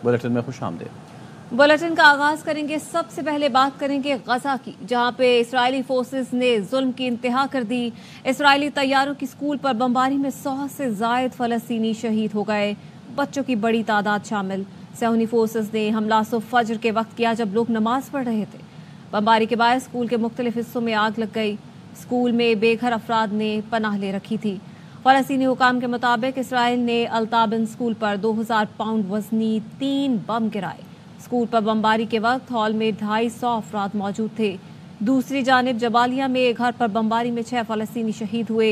Bulletin में खुशामदीद। Bulletin का आगाज करेंगे। सबसे पहले बात करेंगे गजा की, जहां पे इस्राएली फोर्सेस ने जुल्म की इंतहा कर दी। इस्राएली तैयारों की स्कूल पर बमबारी में 100 से जायद फलस्तीनी शहीद हो गए, बच्चों की बड़ी तादाद शामिल। सहूनी फोर्सेस ने हमला सुबह फजर के वक्त किया जब लोग नमाज पढ़ रहे थे। बमबारी के बाद स्कूल के मुख्तलिफ हिस्सों में आग लग गई। स्कूल में बेघर अफराद ने पनाह ले रखी थी। फलस्तीनी हुकाम के मुताबिक इसराइल ने अल्ताबिन स्कूल पर 2000 पाउंड वजनी 3 बम गिराए। स्कूल पर बमबारी के वक्त हॉल में 250 अफराद मौजूद थे। दूसरी जानिब जबालिया में घर पर बमबारी में 6 फलस्तीनी शहीद हुए।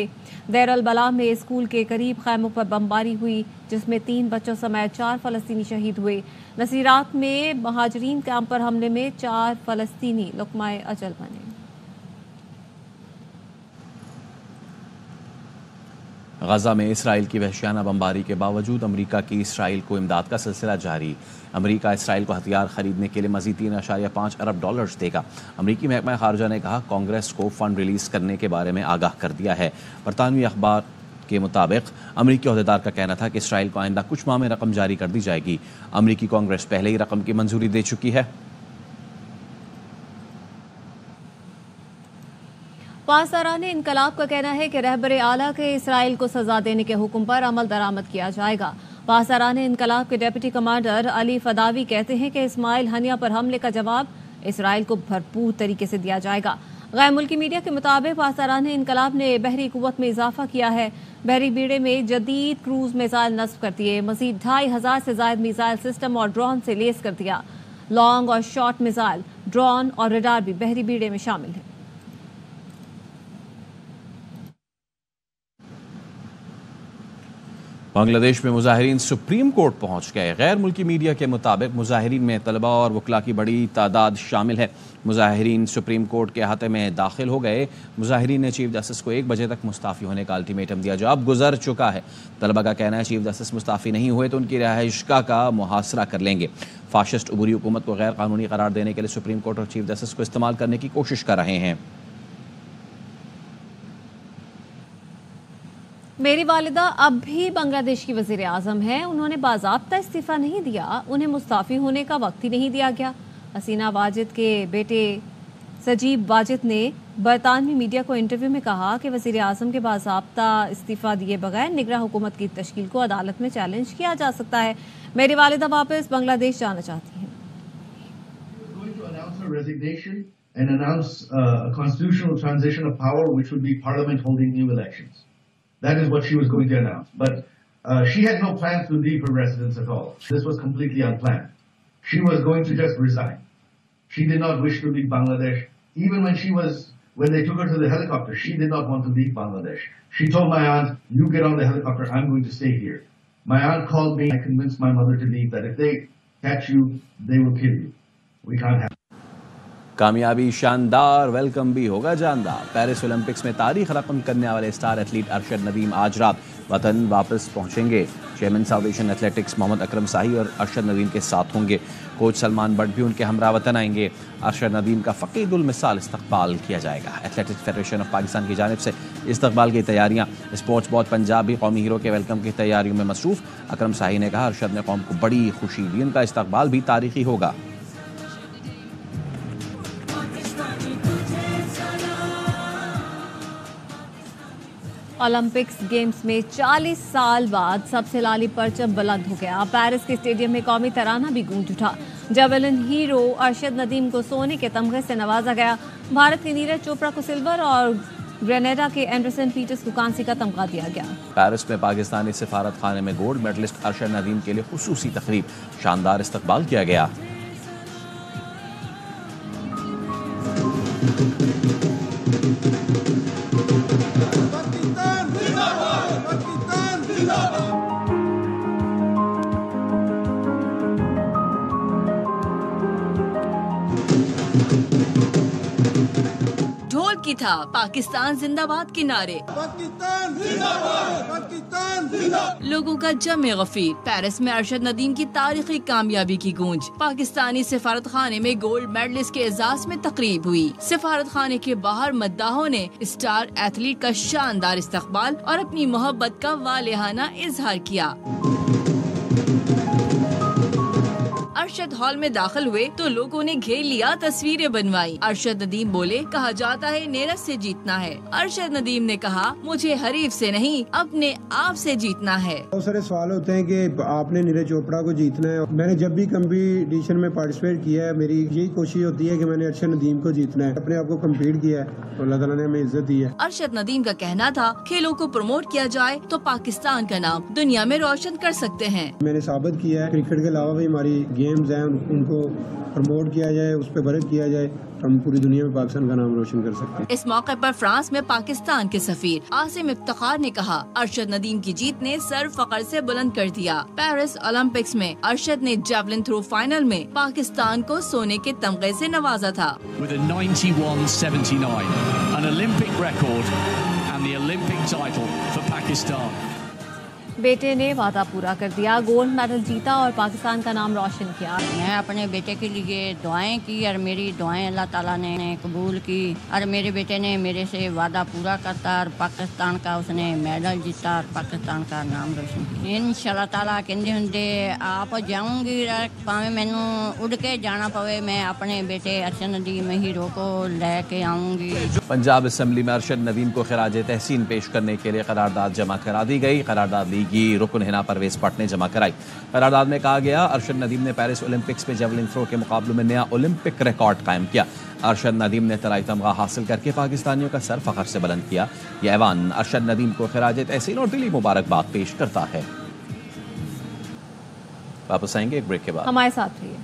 देर अल बला में स्कूल के करीब खैमों पर बमबारी हुई, जिसमें 3 बच्चों समेत 4 फलस्तीनी शहीद हुए। नसीरात में महाजरीन कैंप पर हमले में 4 फलस्तीनी लुक़माए अजल बने। गजा में इसराइल की वहशियाना बमबारी के बावजूद अमरीका की इसराइल को इमदाद का सिलसिला जारी। अमरीका इसराइल को हथियार खरीदने के लिए मजीद $3.5 अरब देगा। अमरीकी महकमा खारजा ने कहा कांग्रेस को फंड रिलीज करने के बारे में आगाह कर दिया है। बरतानवी अखबार के मुताबिक अमरीकी अहदेदार का कहना था कि इसराइल को आइंदा कुछ माह में रकम जारी कर दी जाएगी। अमरीकी कांग्रेस पहले ही रकम की मंजूरी दे चुकी है। पासदारान इनकलाब का कहना है कि रहबर आला के इसराइल को सजा देने के हुक्म पर अमल दरामद किया जाएगा। पासदारान इनकलाब के डिप्टी कमांडर अली फदावी कहते हैं कि इस्माइल हनिया पर हमले का जवाब इसराइल को भरपूर तरीके से दिया जाएगा। गैर मुल्की मीडिया के मुताबिक पासदारान इनकलाब ने बहरी कुव्वत में इजाफा किया है। बहरी बीड़े में जदीद क्रूज मिसाइल नस्ब कर दिए। मजीद 2500 से जायद मिसाइल सिस्टम और ड्रोन से लेस कर दिया। लॉन्ग और शॉर्ट मिसाइल, ड्रोन और रडार भी बहरी बीड़े में शामिल है। बांग्लादेश में मुजाहिरीन सुप्रीम कोर्ट पहुंच गए। गैर मुल्की मीडिया के मुताबिक मुजाहिरीन में तलबा और वकला की बड़ी तादाद शामिल है। मुजाहिरीन सुप्रीम कोर्ट के अहाते में दाखिल हो गए। मुजाहिरीन ने चीफ जस्टिस को 1 बजे तक मुस्ताफ़ी होने का अल्टीमेटम दिया, जो अब गुजर चुका है। तलबा का कहना है चीफ जस्टिस मुस्ताफ़ी नहीं हुए तो उनकी रिहाइशगाह का मुहासरा कर लेंगे। फाशिस्ट अबूरी हुकूमत को गैर कानूनी करार देने के लिए सुप्रीम कोर्ट और चीफ जस्टिस को इस्तेमाल करने की कोशिश कर रहे हैं। मेरी वालिदा अब भी बांग्लादेश की वज़ीर आज़म है। उन्होंने बाज़ाब्ता इस्तीफ़ा नहीं दिया, उन्हें मुस्ताफ़ी होने का वक्त ही नहीं दिया गया। हसीना वाजिद के बेटे सजीब वाजिद ने बरतानवी मीडिया को इंटरव्यू में कहा कि वज़ीर आज़म के बाज़ाब्ता इस्तीफ़ा दिए बगैर निगरान हुकूमत की तश्कील को अदालत में चैलेंज किया जा सकता है। मेरी वालिदा वापस बांग्लादेश जाना चाहती हैं। And announce a constitutional transition of power, which would be Parliament holding new elections. That is what she was going to announce. But she had no plans to leave her residence at all. This was completely unplanned. She was going to just resign. She did not wish to leave Bangladesh. Even when they took her to the helicopter, she did not want to leave Bangladesh. She told my aunt, "You get on the helicopter, I'm going to stay here." My aunt called me. I convinced my mother to leave, that if they catch you, they will kill you. We can't have it. कामयाबी शानदार, welcome भी होगा जानदार। Paris Olympics में तारीख रकम करने वाले स्टार एथलीट अरशद नदीम आज रात वतन वापस पहुंचेंगे। Chairman South Asian athletics Mohammad Akram Shahi और अरशद नदीम के साथ होंगे। कोच सलमान बट भी उनके हमरा वतन आएंगे। अरशद नदीम का फ़कीदुल मिसाल इस्तकबाल किया जाएगा। एथलेटिक्स फेडरेशन ऑफ पाकिस्तान की जानिब से इस्तकबाल की तैयारियाँ। स्पोर्ट्स बोर्ड पंजाब भी कौमी हीरो के वेलकम की तैयारियों में मसरूफ़। अकरम शाही ने कहा अरशद ने कौम को बड़ी खुशी दी, उनका इस्तकबाल भी तारीखी होगा। ओलंपिक्स गेम्स में 40 साल बाद सबसे लाली परचम बुलंद हो गया। पेरिस के स्टेडियम में कौमी तराना भी गूंज उठा। जेवलिन हीरो अरशद नदीम को सोने के तमगे से नवाजा गया। भारत की नीरज चोपड़ा को सिल्वर और ग्रेनेडा के एंडरसन पीटर्स को कांसी का तमगा दिया गया। पेरिस में पाकिस्तानी सिफारत खाने में गोल्ड मेडलिस्ट अरशद नदीम के लिए खुसूसी तकरीब, शानदार इस्तकबाल किया गया। ढोल की था पाकिस्तान जिंदाबाद के नारे, पाकिस्तान जिंदाबाद, पाकिस्तान जिंदाबाद। लोगों का जमे गफीर। पेरिस में अरशद नदीम की तारीखी कामयाबी की गूंज। पाकिस्तानी सिफारत खाने में गोल्ड मेडलिस्ट के एजाज में तकरीब हुई। सिफारत खाने के बाहर मद्दाहों ने स्टार एथलीट का शानदार इस्तकबाल और अपनी मोहब्बत का वालेहाना इजहार किया। अरशद हॉल में दाखिल हुए तो लोगों ने घेर लिया, तस्वीरें बनवाई। अरशद नदीम बोले, कहा जाता है नीरज से जीतना है। अरशद नदीम ने कहा, मुझे हरीफ से नहीं अपने आप से जीतना है। बहुत सारे सवाल होते हैं कि आपने नीरज चोपड़ा को जीतना है। मैंने जब भी कंपटीशन में पार्टिसिपेट किया है, मेरी यही कोशिश होती है कि मैंने अरशद नदीम को जीतना है। अपने आप को कम्पीट किया है, अल्लाह ताला ने हमें इज्जत दी है। अरशद नदीम का कहना था, खेलों को प्रमोट किया जाए तो पाकिस्तान का नाम दुनिया में रोशन कर सकते हैं। मैंने साबित किया है क्रिकेट के अलावा भी हमारी गेम्स हैं, उनको प्रमोट किया जाए, उस पर वर्क किया जाए, हम पूरी दुनिया में पाकिस्तान का नाम रोशन कर सकते हैं। इस मौके पर फ्रांस में पाकिस्तान के सफीर आसिम इफ्तिखार ने कहा, अरशद नदीम की जीत ने सर फख्र से बुलंद कर दिया। पेरिस ओलंपिक्स में अरशद ने जैवलिन थ्रो फाइनल में पाकिस्तान को सोने के तमगे से नवाजा था। With a 91-79, an Olympic record and the Olympic title for Pakistan. बेटे ने वादा पूरा कर दिया, गोल्ड मेडल जीता और पाकिस्तान का नाम रोशन किया। मैं अपने बेटे के लिए दुआएं की और मेरी दुआएं अल्लाह ताला ने कबूल की और मेरे बेटे ने मेरे से वादा पूरा करता और पाकिस्तान का उसने मेडल जीता और पाकिस्तान का नाम रोशन किया। इंशाल्लाह ताला कहंदे हुंदे आप जाऊंगी, भावें मैनू उड़ के जाना पवे, मैं अपने बेटे अरशद नदीम हीरो को लेके आऊंगी। पंजाब असम्बली में अरशद नदीम को खराज तहसीन पेश करने के लिए करारदाद जमा करा दी गई। करारदाद लीगी रुकन हिना परवेज पट ने जमा कराई। करारदाद में कहा गया, अरशद नदीम ने पेरिस ओलंपिक्स में जेवलिन थ्रो के मुकाबलों में नया ओलंपिक रिकॉर्ड कायम किया। अरशद नदीम ने तलाई तमगा हासिल करके पाकिस्तानियों का सर फख्र से बुलंद किया। यह ऐवान अरशद नदीम को खराज तहसीन और दिली मुबारकबाद पेश करता है। वापस आएंगे एक ब्रेक के बाद, हमारे साथ रहिए।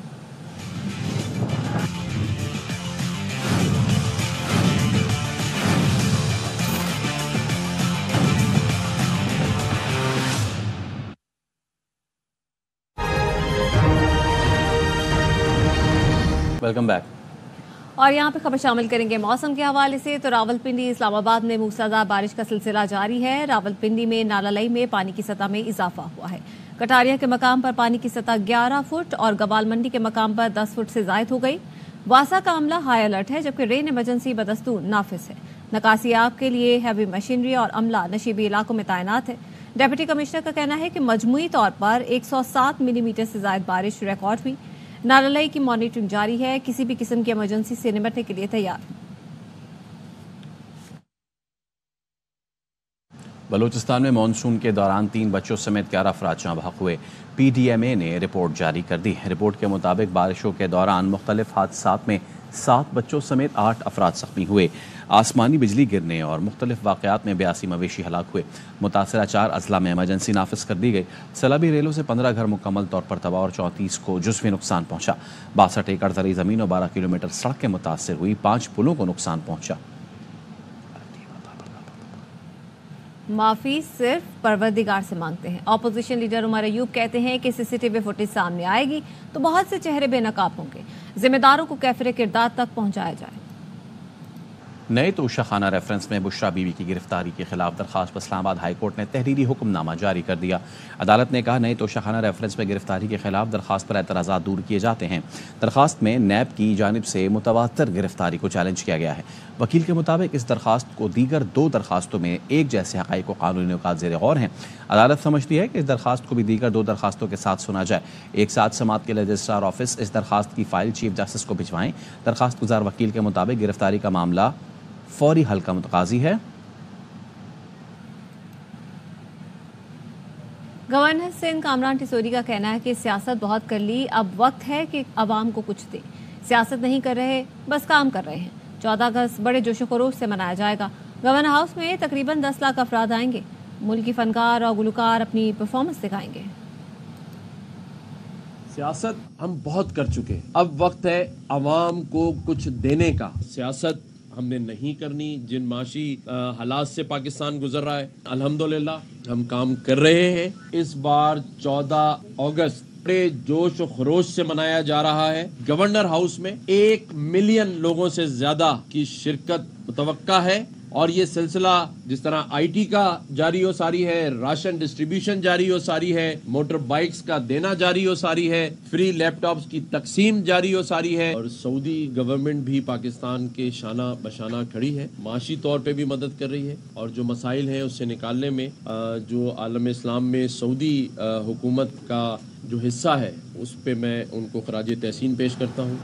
Welcome back. और यहाँ पे खबर शामिल करेंगे मौसम के हवाले से। तो रावलपिंडी इस्लामाबाद में मूसलाधार बारिश का सिलसिला जारी है। रावलपिंडी में नालालई में पानी की सतह में इजाफा हुआ है। कटारिया के मकाम पर पानी की सतह 11 फुट और गवाल मंडी के मकाम पर 10 फुट से जायद हो गई। वासा का अमला हाई अलर्ट है, जबकि रेन इमरजेंसी बदस्तूर नाफिज है। नकासी आग के लिए हैवी मशीनरी और अमला नशीबी इलाकों में तैनात है। डिप्टी कमिश्नर का कहना है कि मजमूई तौर पर 107 मिलीमीटर से जायद बारिश रिकॉर्ड हुई। नालालई की मॉनिटरिंग जारी है, किसी भी किस्म की इमरजेंसी से निपटने के लिए तैयार। बलूचिस्तान में मानसून के दौरान 3 बच्चों समेत 11 अफराद जहाँ बहक हुए। PDMA ने रिपोर्ट जारी कर दी। रिपोर्ट के मुताबिक बारिशों के दौरान मुख्तलिफ हादसात में 7 बच्चों समेत 8 अफराद जख्मी हुए। आसमानी बिजली गिरने और मुख्तलिफ वाक़यात में 82 मवेशी हलाक हुए। मुतासरा 4 अजला में इमरजेंसी नाफिज कर दी गई। सैलाबी रेलों से 15 घर मुकम्मल तौर पर तबाह और 34 को जुज़वी नुकसान पहुंचा। 62 एकड़ ज़रई ज़मीन और 12 किलोमीटर सड़कें मुतासर हुई। 5 पुलों को नुकसान पहुंचा। माफी सिर्फ परवरदिगार से मांगते हैं। ऑपोजिशन लीडर उमर अयूब कहते हैं कि CCTV फुटेज सामने आएगी तो बहुत से चेहरे बेनकाब होंगे। जिम्मेदारों को कैफरे किरदार तक पहुंचाया जाए। नए तोशाखाना रेफरेंस में बुशरा बीवी की गिरफ्तारी के खिलाफ दरखास्त पर इस्लामाबाद हाई कोर्ट ने तहरीरी हुक्मनामा जारी कर दिया। अदालत ने कहा, नए तोशाखाना रेफरेंस में गिरफ्तारी के खिलाफ दरखास्त पर एतराज़ात दूर किए जाते हैं। दरखास्त में नैब की जानिब से मुतवातर गिरफ्तारी को चैलेंज किया गया है। वकील के मुताबिक इस दरखास्त को दीगर 2 दरखास्तों में एक जैसे हक़ाइक़ व क़ानूनी नुकात ज़ेर गौर हैं। अदालत समझती है कि इस दरखास्त को भी दीगर 2 दरखास्तों के साथ सुना जाए। एक साथ समात के रजिस्ट्रार ऑफिस इस दरखास्त की फ़ाइल चीफ जस्टिस को भिजवाएं। दरखास्त गुजार वकील के मुताबिक गिरफ्तारी का मामला फौरी हल का मुतकाज़ी है। गवर्नर सिंध कामरान टिसोरी का कहना है कि सियासत बहुत कर ली, अब वक्त है कि अवाम को कुछ दे। सियासत नहीं कर रहे, बस काम कर रहे हैं। 14 अगस्त बड़े जोश खरोश से मनाया जाएगा। गवर्नर हाउस में तकरीबन 10 लाख अफराद आएंगे। मुल्की फनकार और गुलकार अपनी परफॉर्मेंस दिखाएंगे। सियासत हम बहुत कर चुके, अब वक्त है अवाम को कुछ देने का। सियासत हमने नहीं करनी जिन माशी हालात से पाकिस्तान गुजर रहा है। अल्हम्दुलिल्लाह हम काम कर रहे हैं। इस बार 14 अगस्त बड़े जोश और खरोश से मनाया जा रहा है। गवर्नर हाउस में 1 मिलियन लोगों से ज्यादा की शिरकत मुतवक्का है और ये सिलसिला जिस तरह IT का जारी हो सारी है, राशन डिस्ट्रीब्यूशन जारी हो सारी है, मोटर बाइक्स का देना जारी हो सारी है, फ्री लैपटॉप्स की तकसीम जारी हो सारी है, और सऊदी गवर्नमेंट भी पाकिस्तान के शाना बशाना खड़ी है, माशी तौर पे भी मदद कर रही है, और जो मसाइल हैं उससे निकालने में जो आलम इस्लाम में सऊदी हुकूमत का जो हिस्सा है उस पे मैं उनको खराज तहसीन पेश करता हूँ।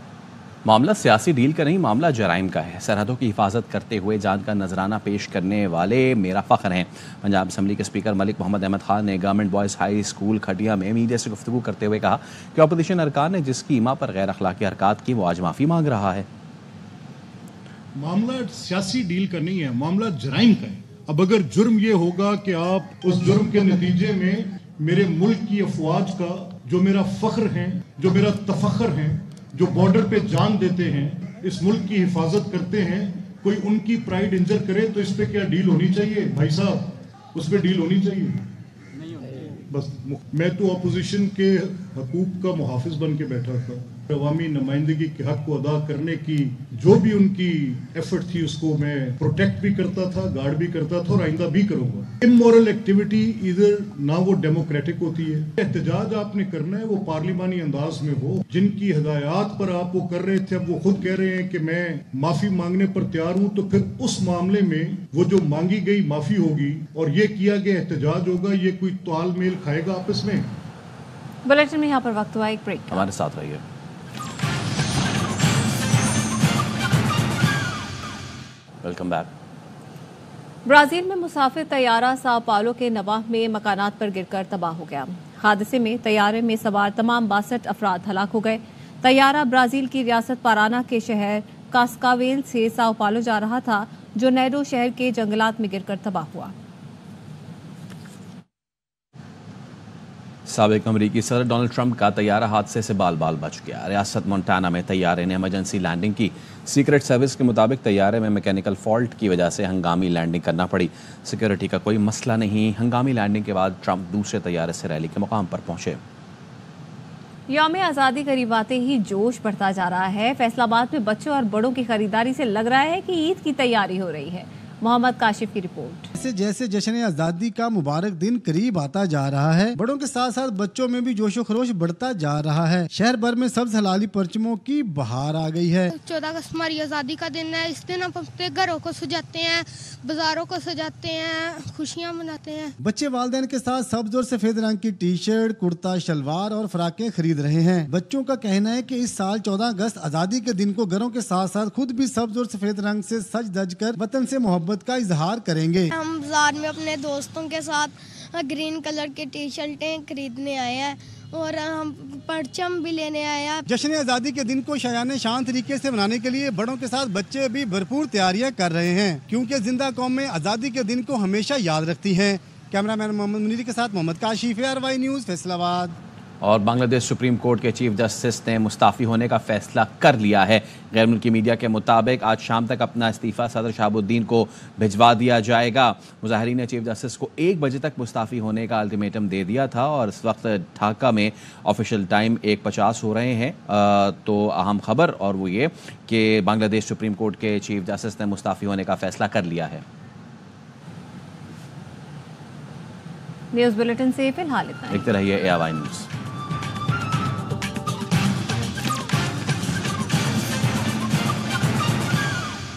मामला सियासी डील का नहीं, मामला जराइम का है। सरहदों की हिफाजत करते हुए जान का नजराना पेश करने वाले मेरा फ़ख्र हैं। पंजाब असम्बली के स्पीकर मलिक मोहम्मद अहमद खान ने गवर्नमेंट बॉयज़ हाई स्कूल खटिया में मीडिया से गुफ्तगू करते हुए कहा कि अपोजिशन अरकान ने जिसकी ईमा पर गैर अखलाकी हरकत की वो आज माफ़ी मांग रहा है। मामला सियासी डील का नहीं है, मामला जराइम का है। अब अगर जुर्म ये होगा कि आप उस जुर्म के नतीजे में मेरे मुल्क की अफवाज का जो मेरा फ़ख्र है, जो मेरा तफख्र है, जो बॉर्डर पे जान देते हैं, इस मुल्क की हिफाजत करते हैं, कोई उनकी प्राइड इंजर करे तो इस पे क्या डील होनी चाहिए भाई साहब? उस पे डील होनी चाहिए। बस मैं तो अपोजिशन के हकूक का मुहाफिज बन के बैठा था। अवामी नुमाइंदगी के हक को अदा करने की जो भी उनकी एफर्ट थी उसको मैं प्रोटेक्ट भी करता था, गार्ड भी करता था और आइंदा भी करूंगा। इमोरल एक्टिविटी इधर ना वो डेमोक्रेटिक होती है। एहतजाज आपने करना है वो पार्लिमानी अंदाज में हो। जिनकी हिदायत पर आप वो कर रहे थे अब वो खुद कह रहे हैं कि मैं माफी मांगने पर तैयार हूं, तो फिर उस मामले में वो जो मांगी गई माफी होगी और ये किया गया एहतजाज होगा, ये कोई तालमेल खाएगा आपस में? बुलेटिन में यहाँ पर वक्त हुआ एक ब्रेक। हमारे साथ रहिए। Welcome back. ब्राजील में मुसाफिर तैयारा sao पाउलो के नवाह में मकानात पर गिरकर तबाह हो गया। हादसे में तैयारे में सवार तमाम 62 अफराद हलाक हो गए। तैयारा ब्राजील की रियासत पाराना के शहर कास्कावेल से sao पाउलो जा रहा था, जो नेडो शहर के जंगलात में गिरकर तबाह हुआ। साबिक अमरीकी सदर डोनाल्ड ट्रंप का तैयारा हादसे से बाल बाल बच गया। रियासत मोंटाना में तैयारे ने इमरजेंसी लैंडिंग की। सीक्रेट सर्विस के मुताबिक तैयारे में मैकेनिकल फॉल्ट की वजह से हंगामी लैंडिंग करना पड़ी। सिक्योरिटी का कोई मसला नहीं। हंगामी लैंडिंग के बाद ट्रंप दूसरे तैयारे से रैली के मुकाम पर पहुंचे। यौम आज़ादी करीब आते ही जोश बढ़ता जा रहा है। फैसलाबाद में बच्चों और बड़ों की खरीदारी से लग रहा है कि ईद की तैयारी हो रही है। मोहम्मद काशिफ की रिपोर्ट। जैसे जश्न आज़ादी का मुबारक दिन करीब आता जा रहा है, बड़ों के साथ साथ बच्चों में भी जोशो खरोश बढ़ता जा रहा है। शहर भर में सब्ज हलाली परचमों की बहार आ गई है। 14 अगस्त हमारी आज़ादी का दिन है। इस दिन हम अपने घरों को सजाते हैं, बाजारों को सजाते हैं, खुशियाँ मनाते हैं। बच्चे वालिदैन के साथ सब्ज और सफेद रंग की टी शर्ट, कुर्ता, शलवार और फराकें खरीद रहे हैं। बच्चों का कहना है कि इस साल 14 अगस्त आज़ादी के दिन को घरों के साथ साथ खुद भी सब्ज और सफेद रंग से सज धज कर वतन से मोहब्बत का इजहार करेंगे। हम बाजार में अपने दोस्तों के साथ ग्रीन कलर की टी शर्टें खरीदने आए हैं और हम परचम भी लेने आए हैं। जश्न आज़ादी के दिन को शायाने शान तरीके से मनाने के लिए बड़ों के साथ बच्चे भी भरपूर तैयारियां कर रहे हैं, क्योंकि जिंदा कौम में आज़ादी के दिन को हमेशा याद रखती है। कैमरामैन मोहम्मद मुनीर के साथ मोहम्मद काशिफ, RY न्यूज़, फैसलाबाद। और बांग्लादेश सुप्रीम कोर्ट के चीफ जस्टिस ने मुस्ताफ़ी होने का फैसला कर लिया है। गैर मुल्की मीडिया के मुताबिक आज शाम तक अपना इस्तीफ़ा सदर शहाबुद्दीन को भिजवा दिया जाएगा। मुजाहिरीन ने चीफ जस्टिस को 1 बजे तक मुस्ताफ़ी होने का अल्टीमेटम दे दिया था और इस वक्त ढाका में ऑफिशियल टाइम 1:50 हो रहे हैं। तो अहम खबर और वो ये कि बांग्लादेश सुप्रीम कोर्ट के चीफ जस्टिस ने मुस्ताफ़ी होने का फैसला कर लिया है। न्यूज़ बुलेटिन से फिलहाल इतना। देखते रहिए ARY न्यूज़।